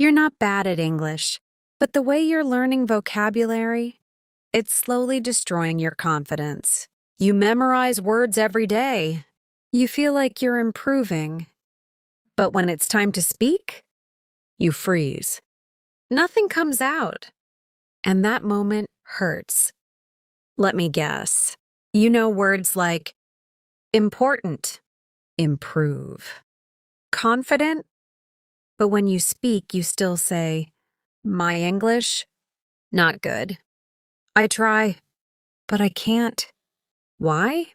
You're not bad at English, but the way you're learning vocabulary, it's slowly destroying your confidence. You memorize words every day. You feel like you're improving. But when it's time to speak, you freeze. Nothing comes out. And that moment hurts. Let me guess. You know words like important, improve, confident, but when you speak, you still say, my English, not good. I try, but I can't. Why?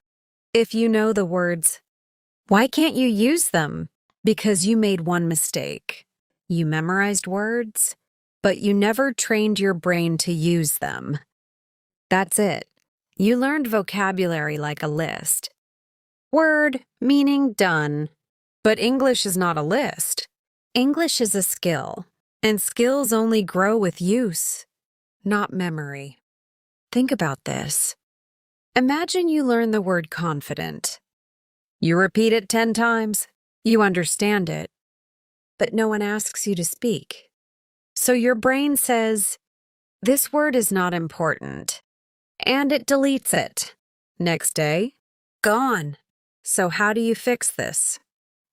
If you know the words, why can't you use them? Because you made one mistake. You memorized words, but you never trained your brain to use them. That's it. You learned vocabulary like a list. Word, meaning, done. But English is not a list. English is a skill, and skills only grow with use, not memory. Think about this. Imagine you learn the word confident. You repeat it 10 times. You understand it, but no one asks you to speak. So your brain says, this word is not important, and it deletes it. Next day, gone. So how do you fix this?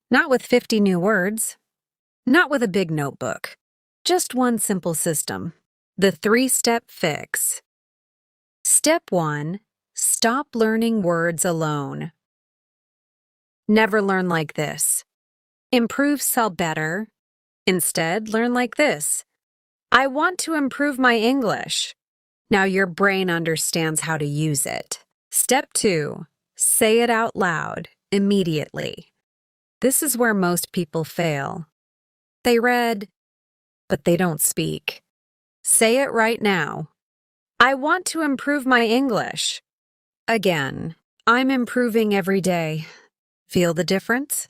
Not with 50 new words. Not with a big notebook. Just one simple system. The 3-step fix. Step 1, stop learning words alone. Never learn like this. Improve sell better. Instead, learn like this. I want to improve my English. Now your brain understands how to use it. Step 2, say it out loud, immediately. This is where most people fail. They read, but they don't speak. Say it right now. I want to improve my English. Again, I'm improving every day. Feel the difference?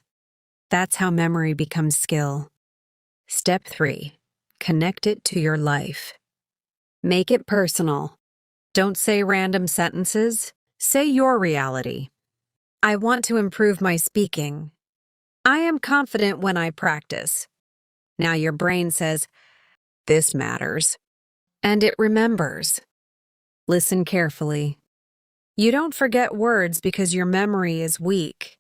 That's how memory becomes skill. Step 3, connect it to your life. Make it personal. Don't say random sentences. Say your reality. I want to improve my speaking. I am confident when I practice. Now your brain says, this matters. And it remembers. Listen carefully. You don't forget words because your memory is weak.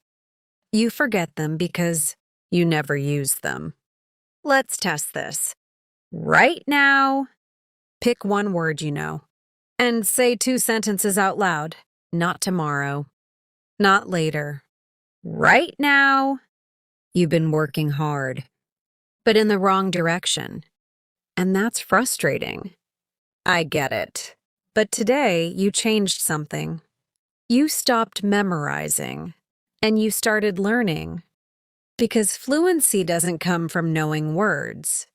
You forget them because you never use them. Let's test this. Right now, pick one word you know and say 2 sentences out loud. Not tomorrow. Not later. Right now. You've been working hard, but in the wrong direction. And that's frustrating. I get it. But today, you changed something. You stopped memorizing, and you started learning. Because fluency doesn't come from knowing words.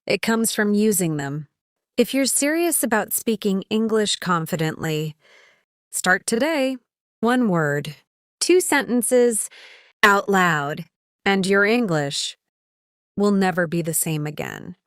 It comes from using them. If you're serious about speaking English confidently, start today. 1 word, 2 sentences, out loud, and your English will never be the same again.